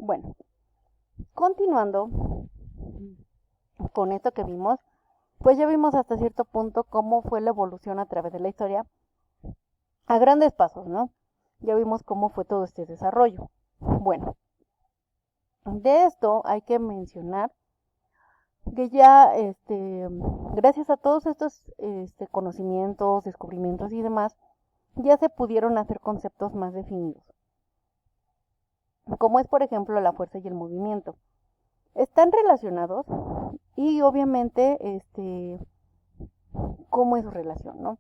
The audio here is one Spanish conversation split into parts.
Bueno, continuando con esto que vimos, pues ya vimos hasta cierto punto cómo fue la evolución a través de la historia a grandes pasos, ¿no? Ya vimos cómo fue todo este desarrollo. Bueno, de esto hay que mencionar que ya, gracias a todos estos conocimientos, descubrimientos y demás, ya se pudieron hacer conceptos más definidos, como es por ejemplo la fuerza y el movimiento. Están relacionados y obviamente, cómo es su relación, ¿no?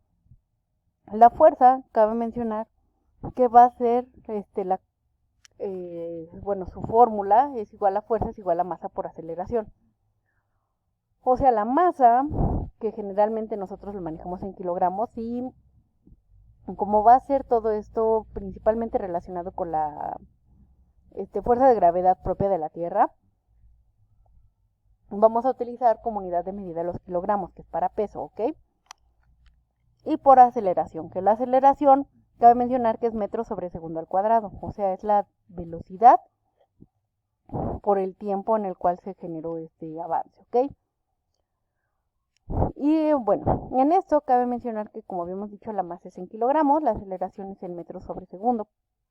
La fuerza, cabe mencionar que va a ser, su fórmula es igual a fuerza es igual a masa por aceleración. O sea, la masa, que generalmente nosotros lo manejamos en kilogramos, y como va a ser todo esto principalmente relacionado con la fuerza de gravedad propia de la Tierra, vamos a utilizar como unidad de medida los kilogramos, que es para peso, ¿ok? Y por aceleración, que la aceleración, cabe mencionar que es metros sobre segundo al cuadrado, o sea, es la velocidad por el tiempo en el cual se generó este avance, ¿ok? Y bueno, en esto cabe mencionar que, como habíamos dicho, la masa es en kilogramos, la aceleración es en metros sobre segundo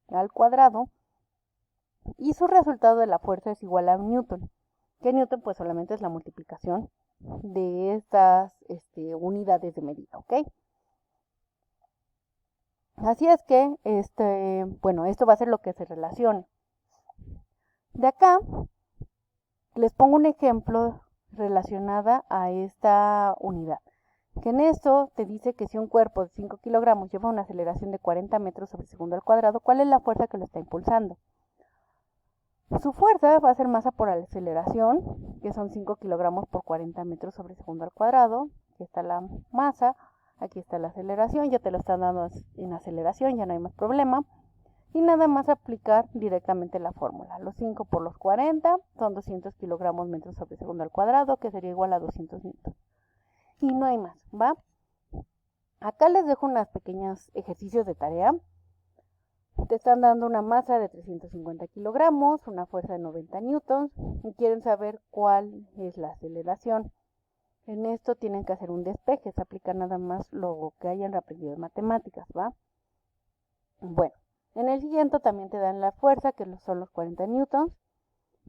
al cuadrado, y su resultado de la fuerza es igual a Newton, que Newton pues solamente es la multiplicación de estas unidades de medida, ¿ok? Así es que, esto va a ser lo que se relaciona. De acá, les pongo un ejemplo relacionada a esta unidad. Que en esto te dice que si un cuerpo de 5 kilogramos lleva una aceleración de 40 metros sobre segundo al cuadrado, ¿cuál es la fuerza que lo está impulsando? Su fuerza va a ser masa por aceleración, que son 5 kilogramos por 40 metros sobre segundo al cuadrado. Aquí está la masa, aquí está la aceleración, ya te lo están dando en aceleración, ya no hay más problema. Y nada más aplicar directamente la fórmula. Los 5 por los 40 son 200 kilogramos metros sobre segundo al cuadrado, que sería igual a 200 newtons. Y no hay más, ¿va? Acá les dejo unos pequeños ejercicios de tarea. Te están dando una masa de 350 kilogramos, una fuerza de 90 newtons y quieren saber cuál es la aceleración. En esto tienen que hacer un despeje, se aplica nada más lo que hayan aprendido en matemáticas, ¿va? Bueno, en el siguiente también te dan la fuerza, que son los 40 newtons.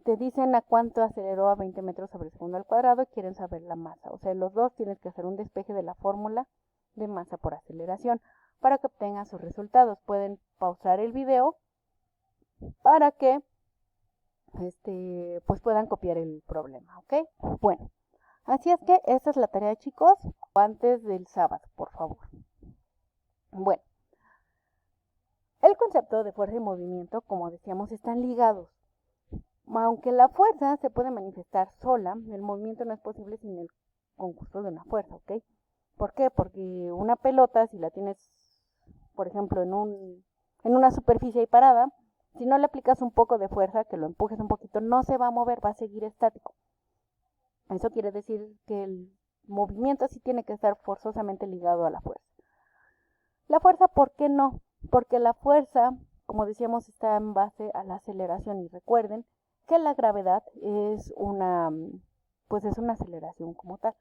Te dicen a cuánto aceleró a 20 metros sobre segundo al cuadrado y quieren saber la masa. O sea, los dos tienes que hacer un despeje de la fórmula de masa por aceleración para que obtengan sus resultados. Pueden pausar el video para que pues puedan copiar el problema, ¿ok? Bueno, así es que esta es la tarea, chicos, antes del sábado, por favor. Bueno, el concepto de fuerza y movimiento, como decíamos, están ligados. Aunque la fuerza se puede manifestar sola, el movimiento no es posible sin el concurso de una fuerza, ¿ok? ¿Por qué? Porque una pelota, si la tienes, por ejemplo, en una superficie ahí parada, si no le aplicas un poco de fuerza, que lo empujes un poquito, no se va a mover, va a seguir estático. Eso quiere decir que el movimiento sí tiene que estar forzosamente ligado a la fuerza. La fuerza, ¿por qué no? Porque la fuerza, como decíamos, está en base a la aceleración. Y recuerden que la gravedad es pues es una aceleración como tal.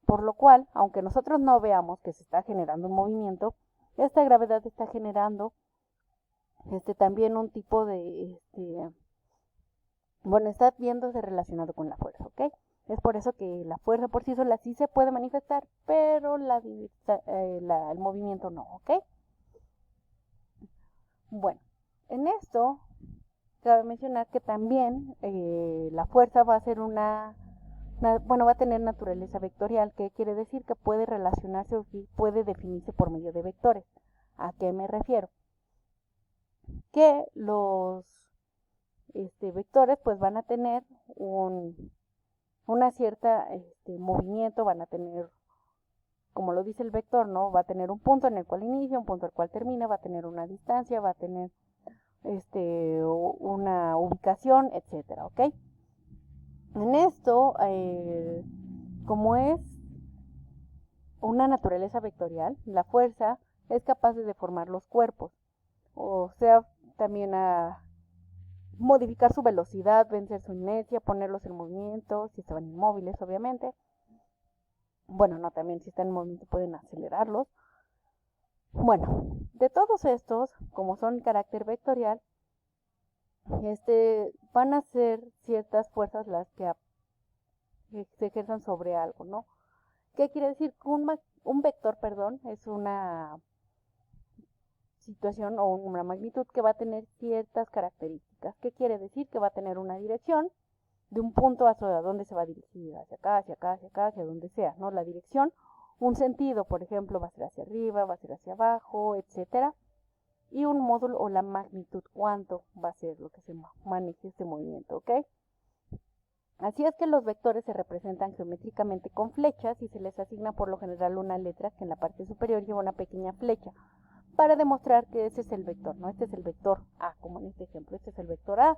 Por lo cual, aunque nosotros no veamos que se está generando un movimiento, esta gravedad está generando también un tipo de, está viéndose relacionado con la fuerza, ¿ok? Es por eso que la fuerza por sí sola sí se puede manifestar, pero el movimiento no, ¿ok? Bueno, en esto cabe mencionar que también la fuerza va a ser va a tener naturaleza vectorial, que quiere decir que puede relacionarse o puede definirse por medio de vectores. ¿A qué me refiero? Que los vectores pues van a tener una cierta movimiento, van a tener, como lo dice el vector, ¿no? Va a tener un punto en el cual inicia, un punto en el cual termina, va a tener una distancia, va a tener una ubicación, etcétera, ¿ok? En esto, como es una naturaleza vectorial, la fuerza es capaz de deformar los cuerpos, o sea, también modificar su velocidad, vencer su inercia, ponerlos en movimiento, si estaban inmóviles, obviamente. Bueno, no, también si están en movimiento pueden acelerarlos. Bueno, de todos estos, como son carácter vectorial, van a ser ciertas fuerzas las que se ejerzan sobre algo, ¿no? ¿Qué quiere decir? Que un vector, perdón, es una situación o una magnitud que va a tener ciertas características. ¿Qué quiere decir? Que va a tener una dirección de un punto hacia donde se va a dirigir, hacia acá, hacia acá, hacia acá, hacia donde sea, ¿no? La dirección, un sentido, por ejemplo, va a ser hacia arriba, va a ser hacia abajo, etcétera. Y un módulo o la magnitud, cuánto va a ser lo que se maneje este movimiento, ¿ok? Así es que los vectores se representan geométricamente con flechas y se les asigna por lo general una letra que en la parte superior lleva una pequeña flecha para demostrar que ese es el vector, ¿no? Este es el vector A, como en este ejemplo. Este es el vector A,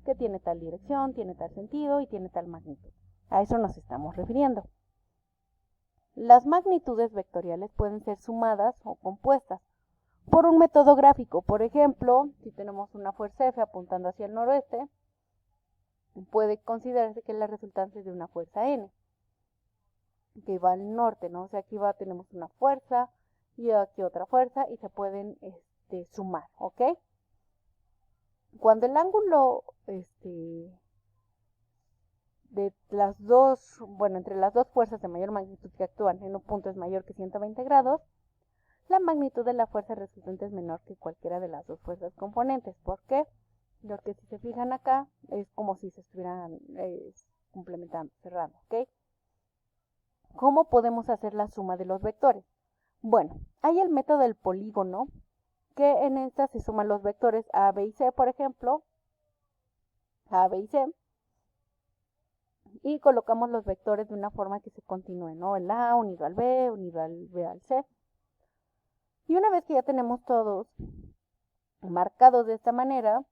que tiene tal dirección, tiene tal sentido y tiene tal magnitud. A eso nos estamos refiriendo. Las magnitudes vectoriales pueden ser sumadas o compuestas por un método gráfico. Por ejemplo, si tenemos una fuerza F apuntando hacia el noroeste, puede considerarse que es la resultante de una fuerza N, que va al norte, ¿no? O sea, aquí tenemos una fuerza y aquí otra fuerza y se pueden sumar, ¿ok? Cuando el ángulo de las dos, bueno, entre las dos fuerzas de mayor magnitud que actúan en un punto es mayor que 120 grados, la magnitud de la fuerza resultante es menor que cualquiera de las dos fuerzas componentes. ¿Por qué? Porque si se fijan acá, es como si se estuvieran complementando, cerrando, ¿ok? ¿Cómo podemos hacer la suma de los vectores? Bueno, hay el método del polígono, que en esta se suman los vectores A, B y C, por ejemplo, A, B y C, y colocamos los vectores de una forma que se continúe, ¿no? El A unido al B, unido al B al C. Y una vez que ya tenemos todos marcados de esta manera,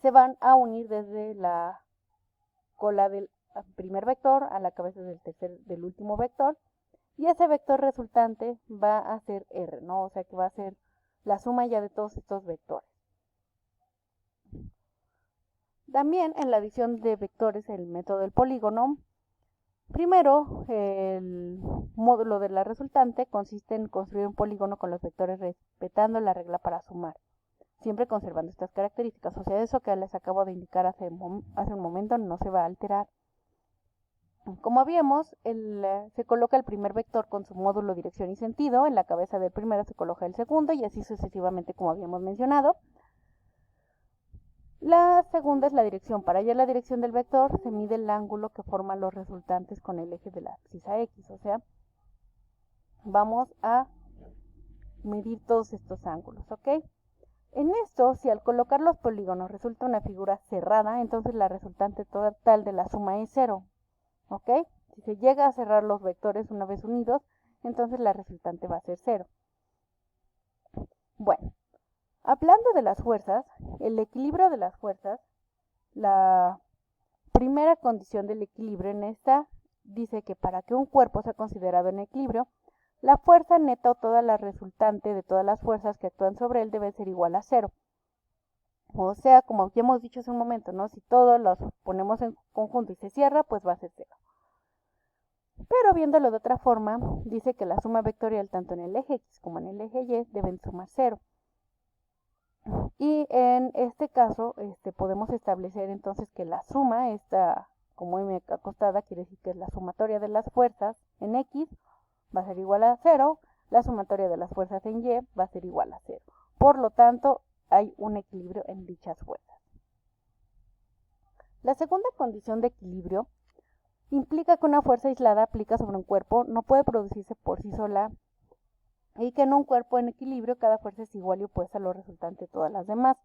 se van a unir desde la cola del primer vector a la cabeza del último vector, y ese vector resultante va a ser R, ¿no? O sea que va a ser la suma ya de todos estos vectores. También en la adición de vectores, el método del polígono, primero el módulo de la resultante consiste en construir un polígono con los vectores respetando la regla para sumar, siempre conservando estas características. O sea, eso que les acabo de indicar hace un momento no se va a alterar. Como habíamos, se coloca el primer vector con su módulo, dirección y sentido, en la cabeza del primero se coloca el segundo y así sucesivamente, como habíamos mencionado. La segunda es la dirección. Para hallar la dirección del vector se mide el ángulo que forman los resultantes con el eje de la abscisa X, o sea, vamos a medir todos estos ángulos, ¿ok? En esto, si al colocar los polígonos resulta una figura cerrada, entonces la resultante total de la suma es 0. ¿Ok? Si se llega a cerrar los vectores una vez unidos, entonces la resultante va a ser 0. Bueno, hablando de las fuerzas, el equilibrio de las fuerzas, la primera condición del equilibrio en esta dice que para que un cuerpo sea considerado en equilibrio, la fuerza neta o toda la resultante de todas las fuerzas que actúan sobre él debe ser igual a 0. O sea, como ya hemos dicho hace un momento, ¿no? Si todos los ponemos en conjunto y se cierra, pues va a ser 0. Pero viéndolo de otra forma, dice que la suma vectorial tanto en el eje X como en el eje Y deben sumar 0. Y en este caso, podemos establecer entonces que la suma, esta como m acostada, quiere decir que es la sumatoria de las fuerzas en X, va a ser igual a 0, la sumatoria de las fuerzas en Y va a ser igual a 0. Por lo tanto, hay un equilibrio en dichas fuerzas. La segunda condición de equilibrio implica que una fuerza aislada aplica sobre un cuerpo no puede producirse por sí sola y que en un cuerpo en equilibrio cada fuerza es igual y opuesta a lo resultante de todas las demás.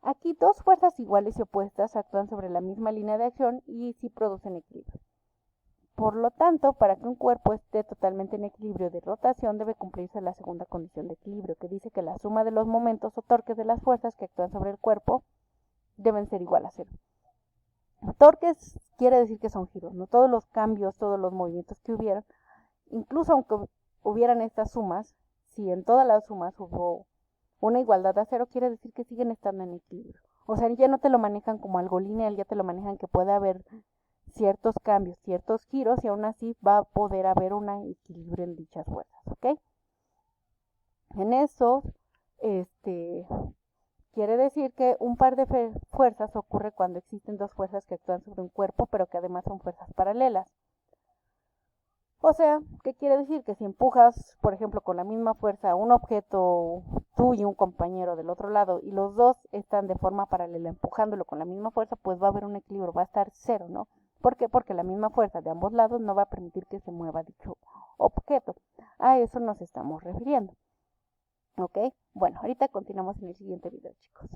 Aquí dos fuerzas iguales y opuestas actúan sobre la misma línea de acción y sí producen equilibrio. Por lo tanto, para que un cuerpo esté totalmente en equilibrio de rotación debe cumplirse la segunda condición de equilibrio, que dice que la suma de los momentos o torques de las fuerzas que actúan sobre el cuerpo deben ser igual a 0. Torques quiere decir que son giros, ¿no? Todos los cambios, todos los movimientos que hubieran, incluso aunque hubieran estas sumas, si en todas las sumas hubo una igualdad a cero quiere decir que siguen estando en equilibrio. O sea, ya no te lo manejan como algo lineal, ya te lo manejan que puede haber ciertos cambios, ciertos giros y aún así va a poder haber un equilibrio en dichas fuerzas, ¿ok? En eso, quiere decir que un par de fuerzas ocurre cuando existen dos fuerzas que actúan sobre un cuerpo, pero que además son fuerzas paralelas. O sea, ¿qué quiere decir? Que si empujas, por ejemplo, con la misma fuerza un objeto, tú y un compañero del otro lado, y los dos están de forma paralela empujándolo con la misma fuerza, pues va a haber un equilibrio, va a estar cero, ¿no? ¿Por qué? Porque la misma fuerza de ambos lados no va a permitir que se mueva dicho objeto. A eso nos estamos refiriendo. ¿Ok? Bueno, ahorita continuamos en el siguiente video, chicos.